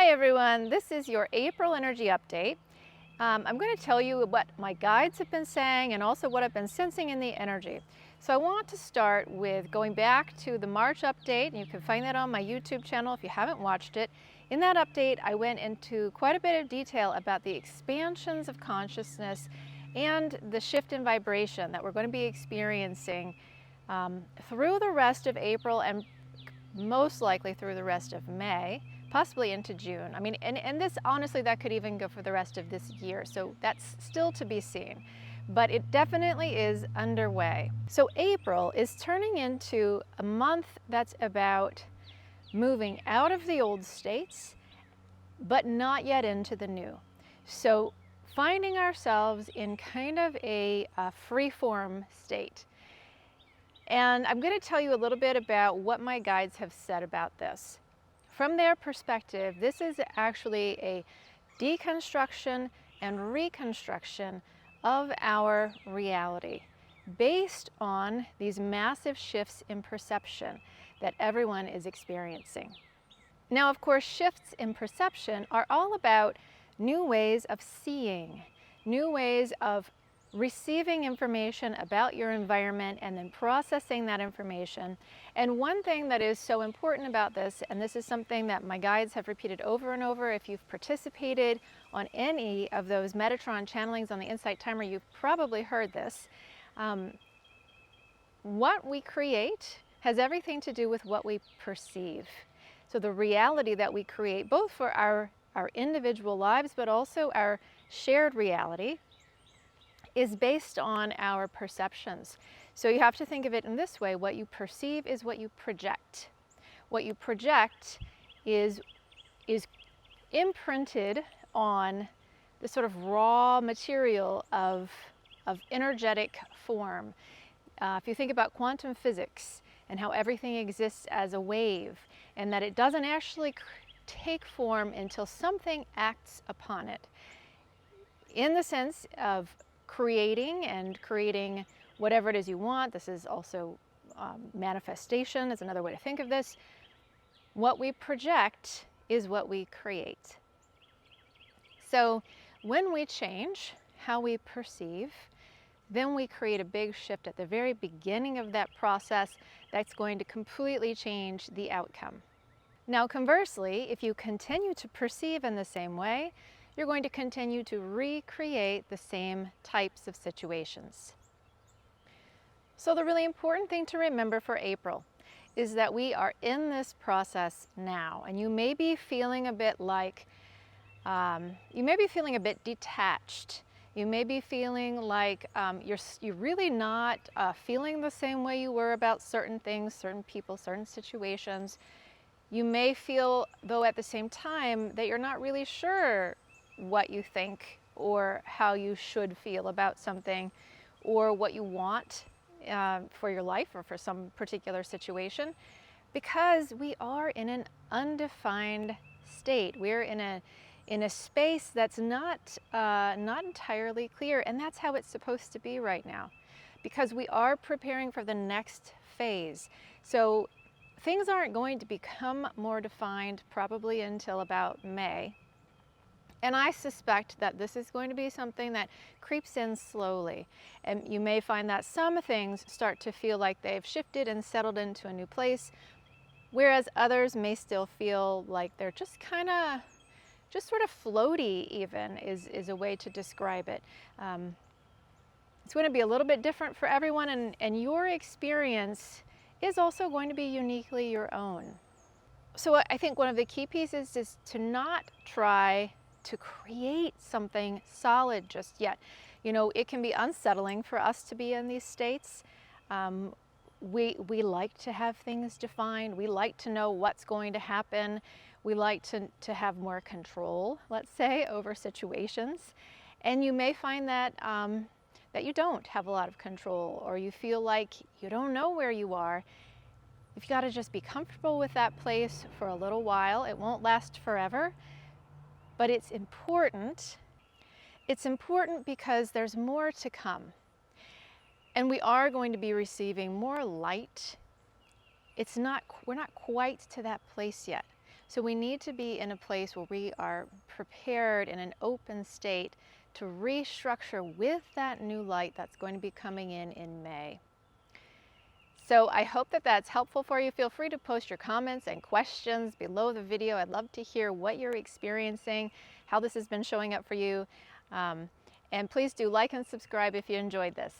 Hi everyone, this is your April energy update. I'm going to tell you what my guides have been saying and also what I've been sensing in the energy. So I want to start with going back to the March update, and you can find that on my YouTube channel if you haven't watched it. In that update, I went into quite a bit of detail about the expansions of consciousness and the shift in vibration that we're going to be experiencing through the rest of April and most likely through the rest of May, possibly into June. I mean, and this, honestly, that could even go for the rest of this year. So that's still to be seen, but it definitely is underway. So April is turning into a month that's about moving out of the old states, but not yet into the new. So finding ourselves in kind of a free-form state. And I'm going to tell you a little bit about what my guides have said about this. From their perspective, this is actually a deconstruction and reconstruction of our reality based on these massive shifts in perception that everyone is experiencing. Now, of course, shifts in perception are all about new ways of seeing, new ways of receiving information about your environment and then processing that information. And one thing that is so important about this, and this is something that my guides have repeated over and over, if you've participated on any of those Metatron channelings on the Insight Timer, you've probably heard this. What we create has everything to do with what we perceive. So the reality that we create, both for our individual lives, but also our shared reality, is based on our perceptions. So you have to think of it in this way: what you perceive is what you project. What you project is imprinted on the sort of raw material of energetic form. If you think about quantum physics and how everything exists as a wave, and that it doesn't actually take form until something acts upon it, in the sense of creating whatever it is you want. This is also manifestation is another way to think of this. What we project is what we create. So when we change how we perceive, then we create a big shift at the very beginning of that process that's going to completely change the outcome. Now, conversely, if you continue to perceive in the same way, you're going to continue to recreate the same types of situations. So the really important thing to remember for April is that we are in this process now, and you may be feeling a bit like, you may be feeling a bit detached. You may be feeling like you're really not feeling the same way you were about certain things, certain people, certain situations. You may feel, though, at the same time that you're not really sure what you think or how you should feel about something or what you want for your life or for some particular situation, because we are in an undefined state. We're in a space that's not entirely clear, and that's how it's supposed to be right now, because we are preparing for the next phase. So things aren't going to become more defined probably until about May. And I suspect that this is going to be something that creeps in slowly. And you may find that some things start to feel like they've shifted and settled into a new place, whereas others may still feel like they're just kind of, just sort of floaty even is a way to describe it. It's going to be a little bit different for everyone, and your experience is also going to be uniquely your own. So I think one of the key pieces is to not try to create something solid just yet. You know, it can be unsettling for us to be in these states. We like to have things defined. We like to know what's going to happen. We like to have more control, let's say, over situations. And you may find that that you don't have a lot of control, or you feel like you don't know where you are. You've got to just be comfortable with that place for a little while. It won't last forever. But it's important. It's important because there's more to come. And we are going to be receiving more light. We're not quite to that place yet. So we need to be in a place where we are prepared in an open state to restructure with that new light that's going to be coming in May. So I hope that that's helpful for you. Feel free to post your comments and questions below the video. I'd love to hear what you're experiencing, how this has been showing up for you. And please do like and subscribe if you enjoyed this.